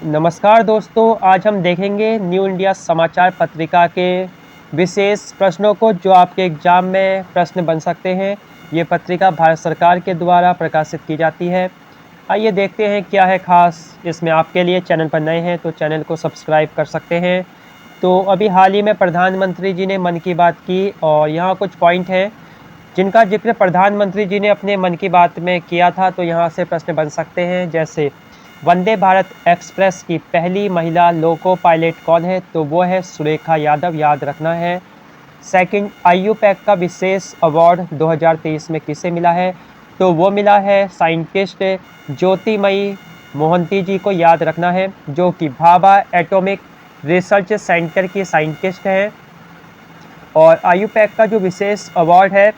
नमस्कार दोस्तों, आज हम देखेंगे न्यू इंडिया समाचार पत्रिका के विशेष प्रश्नों को जो आपके एग्जाम में प्रश्न बन सकते हैं। ये पत्रिका भारत सरकार के द्वारा प्रकाशित की जाती है। आइए देखते हैं क्या है खास इसमें आपके लिए। चैनल पर नए हैं तो चैनल को सब्सक्राइब कर सकते हैं। तो अभी हाल ही में प्रधानमंत्री जी ने मन की बात की और यहाँ कुछ पॉइंट हैं जिनका जिक्र प्रधानमंत्री जी ने अपने मन की बात में किया था, तो यहाँ से प्रश्न बन सकते हैं। जैसे वंदे भारत एक्सप्रेस की पहली महिला लोको पायलट कौन है? तो वो है सुरेखा यादव, याद रखना है। सेकंड, आईयूपैक का विशेष अवार्ड 2023 में किसे मिला है? तो वो मिला है साइंटिस्ट ज्योतिमयी मोहंती जी को, याद रखना है, जो कि भाभा एटॉमिक रिसर्च सेंटर की साइंटिस्ट हैं। और आईयूपैक का जो विशेष अवार्ड है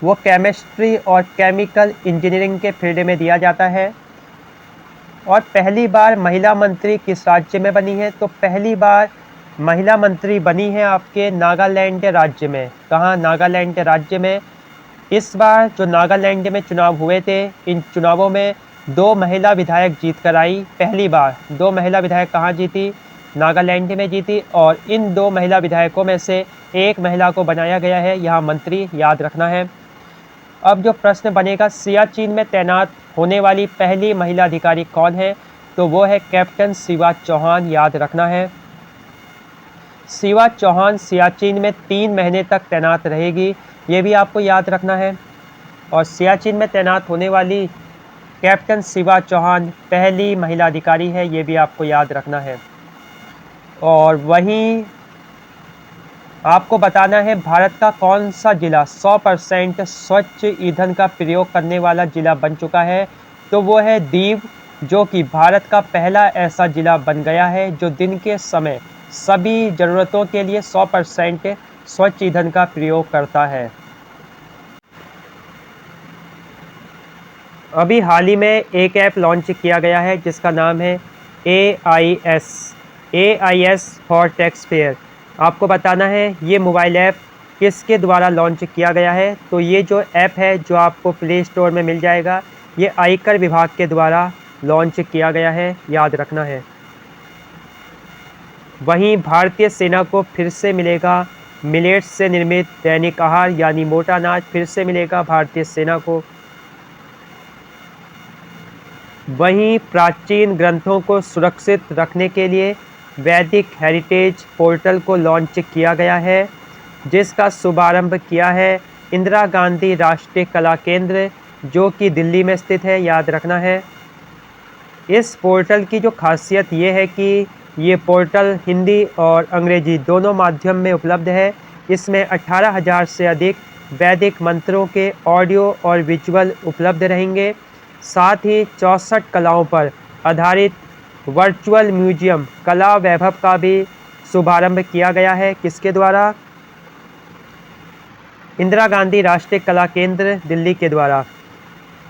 वो केमिस्ट्री और केमिकल इंजीनियरिंग के फील्ड में दिया जाता है। और पहली बार महिला मंत्री किस राज्य में बनी है? तो पहली बार महिला मंत्री बनी है आपके नागालैंड राज्य में। कहाँ? नागालैंड राज्य में। इस बार जो नागालैंड में चुनाव हुए थे, इन चुनावों में 2 महिला विधायक जीत कर आई। पहली बार 2 महिला विधायक कहाँ जीती? नागालैंड में जीती। और इन 2 महिला विधायकों में से एक महिला को बनाया गया है यहाँ मंत्री, याद रखना है। अब जो प्रश्न बनेगा, सियाचिन में तैनात होने वाली पहली महिला अधिकारी कौन है? तो वो है कैप्टन शिवा चौहान, याद रखना है। शिवा चौहान सियाचिन में 3 महीने तक तैनात रहेगी, ये भी आपको याद रखना है। और सियाचिन में तैनात होने वाली कैप्टन शिवा चौहान पहली महिला अधिकारी है, ये भी आपको याद रखना है। और वहीं आपको बताना है भारत का कौन सा जिला 100% स्वच्छ ईंधन का प्रयोग करने वाला जिला बन चुका है? तो वो है दीव, जो कि भारत का पहला ऐसा जिला बन गया है जो दिन के समय सभी ज़रूरतों के लिए 100% स्वच्छ ईंधन का प्रयोग करता है। अभी हाल ही में एक ऐप लॉन्च किया गया है जिसका नाम है AIS फॉर टैक्स पेयर। आपको बताना है ये मोबाइल ऐप किसके द्वारा लॉन्च किया गया है? तो ये जो ऐप है जो आपको प्ले स्टोर में मिल जाएगा, ये आयकर विभाग के द्वारा लॉन्च किया गया है, याद रखना है। वहीं भारतीय सेना को फिर से मिलेगा मिलेट्स से निर्मित दैनिक आहार, यानी मोटा अनाज फिर से मिलेगा भारतीय सेना को। वहीं प्राचीन ग्रंथों को सुरक्षित रखने के लिए वैदिक हेरिटेज पोर्टल को लॉन्च किया गया है, जिसका शुभारंभ किया है इंदिरा गांधी राष्ट्रीय कला केंद्र, जो कि दिल्ली में स्थित है, याद रखना है। इस पोर्टल की जो खासियत ये है कि ये पोर्टल हिंदी और अंग्रेजी दोनों माध्यम में उपलब्ध है। इसमें 18,000 से अधिक वैदिक मंत्रों के ऑडियो और विजुअल उपलब्ध रहेंगे। साथ ही 64 कलाओं पर आधारित वर्चुअल म्यूजियम कला वैभव का भी शुभारंभ किया गया है। किसके द्वारा? इंदिरा गांधी राष्ट्रीय कला केंद्र दिल्ली के द्वारा।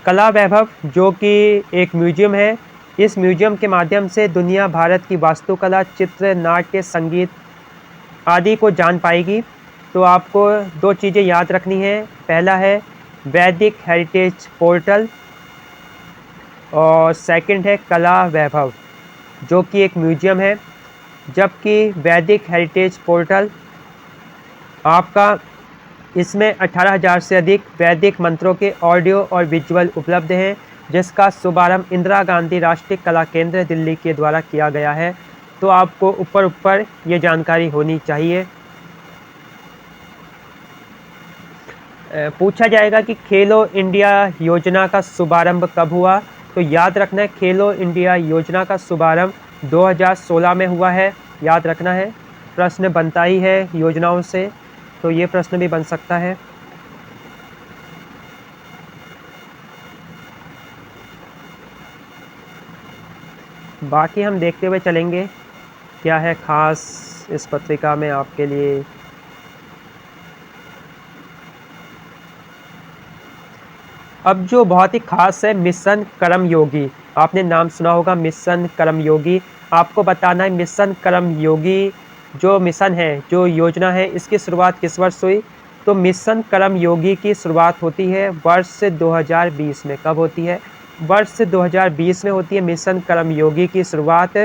कला वैभव जो कि एक म्यूजियम है, इस म्यूजियम के माध्यम से दुनिया भारत की वास्तुकला, चित्र, नाट्य, संगीत आदि को जान पाएगी। तो आपको 2 चीज़ें याद रखनी है। पहला है वैदिक हेरिटेज पोर्टल और सेकंड है कला वैभव, जो कि एक म्यूजियम है। जबकि वैदिक हेरिटेज पोर्टल आपका इसमें 18,000 से अधिक वैदिक मंत्रों के ऑडियो और विजुअल उपलब्ध हैं, जिसका शुभारंभ इंदिरा गांधी राष्ट्रीय कला केंद्र दिल्ली के द्वारा किया गया है। तो आपको ऊपर ये जानकारी होनी चाहिए। पूछा जाएगा कि खेलो इंडिया योजना का शुभारंभ कब हुआ? तो याद रखना है खेलो इंडिया योजना का शुभारंभ 2016 में हुआ है, याद रखना है। प्रश्न बनता ही है योजनाओं से, तो ये प्रश्न भी बन सकता है। बाकी हम देखते हुए चलेंगे क्या है खास इस पत्रिका में आपके लिए। अब जो बहुत ही खास है मिशन कर्मयोगी, आपने नाम सुना होगा मिशन कर्मयोगी। आपको बताना है मिशन कर्मयोगी जो मिशन है, जो योजना है, इसकी शुरुआत किस वर्ष हुई? तो मिशन कर्मयोगी की शुरुआत होती है वर्ष 2020 में। कब होती है? वर्ष 2020 में होती है मिशन कर्मयोगी की शुरुआत।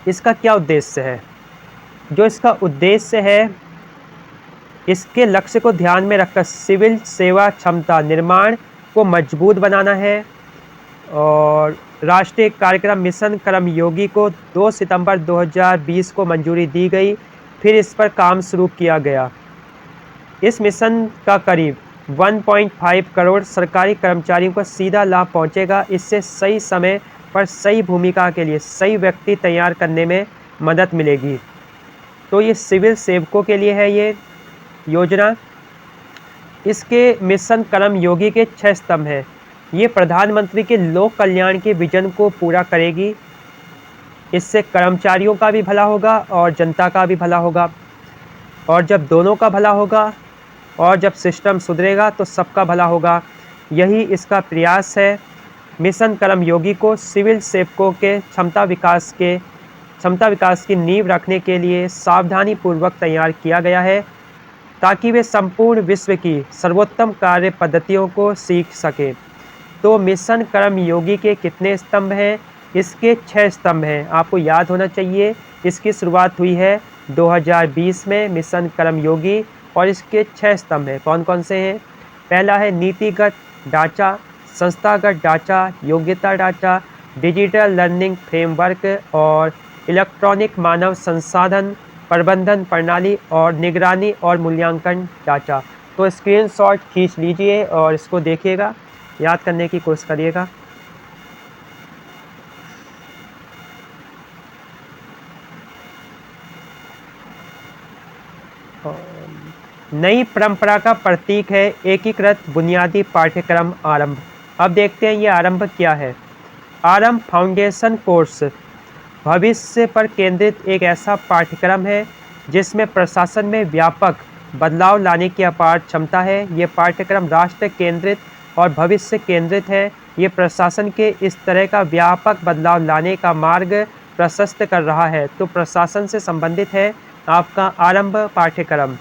इसका क्या उद्देश्य है? जो इसका उद्देश्य है, इसके लक्ष्य को ध्यान में रखकर सिविल सेवा क्षमता निर्माण को मजबूत बनाना है और राष्ट्रीय कार्यक्रम मिशन कर्मयोगी को 2 सितंबर 2020 को मंजूरी दी गई, फिर इस पर काम शुरू किया गया। इस मिशन का करीब 1.5 करोड़ सरकारी कर्मचारियों को सीधा लाभ पहुंचेगा। इससे सही समय पर सही भूमिका के लिए सही व्यक्ति तैयार करने में मदद मिलेगी। तो ये सिविल सेवकों के लिए है ये योजना। इसके मिशन कर्मयोगी के 6 स्तंभ हैं। ये प्रधानमंत्री के लोक कल्याण के विजन को पूरा करेगी। इससे कर्मचारियों का भी भला होगा और जनता का भी भला होगा, और जब दोनों का भला होगा और जब सिस्टम सुधरेगा तो सबका भला होगा। यही इसका प्रयास है। मिशन कर्मयोगी को सिविल सेवकों के क्षमता विकास की नींव रखने के लिए सावधानीपूर्वक तैयार किया गया है, ताकि वे संपूर्ण विश्व की सर्वोत्तम कार्य पद्धतियों को सीख सकें। तो मिशन कर्मयोगी के कितने स्तंभ हैं? इसके 6 स्तंभ हैं। आपको याद होना चाहिए। इसकी शुरुआत हुई है 2020 में मिशन कर्मयोगी, और इसके 6 स्तंभ हैं। कौन कौन से हैं? पहला है नीतिगत ढांचा, संस्थागत ढांचा, योग्यता ढांचा, डिजिटल लर्निंग फ्रेमवर्क और इलेक्ट्रॉनिक मानव संसाधन प्रबंधन प्रणाली और निगरानी और मूल्यांकन ढांचा। तो स्क्रीनशॉट खींच लीजिए और इसको देखिएगा, याद करने की कोशिश करिएगा। नई परंपरा का प्रतीक है एकीकृत बुनियादी पाठ्यक्रम आरंभ। अब देखते हैं ये आरंभ क्या है। आरंभ फाउंडेशन कोर्स भविष्य पर केंद्रित एक ऐसा पाठ्यक्रम है जिसमें प्रशासन में व्यापक बदलाव लाने की अपार क्षमता है। ये पाठ्यक्रम राष्ट्र केंद्रित और भविष्य केंद्रित है। ये प्रशासन के इस तरह का व्यापक बदलाव लाने का मार्ग प्रशस्त कर रहा है। तो प्रशासन से संबंधित है आपका आरंभ पाठ्यक्रम।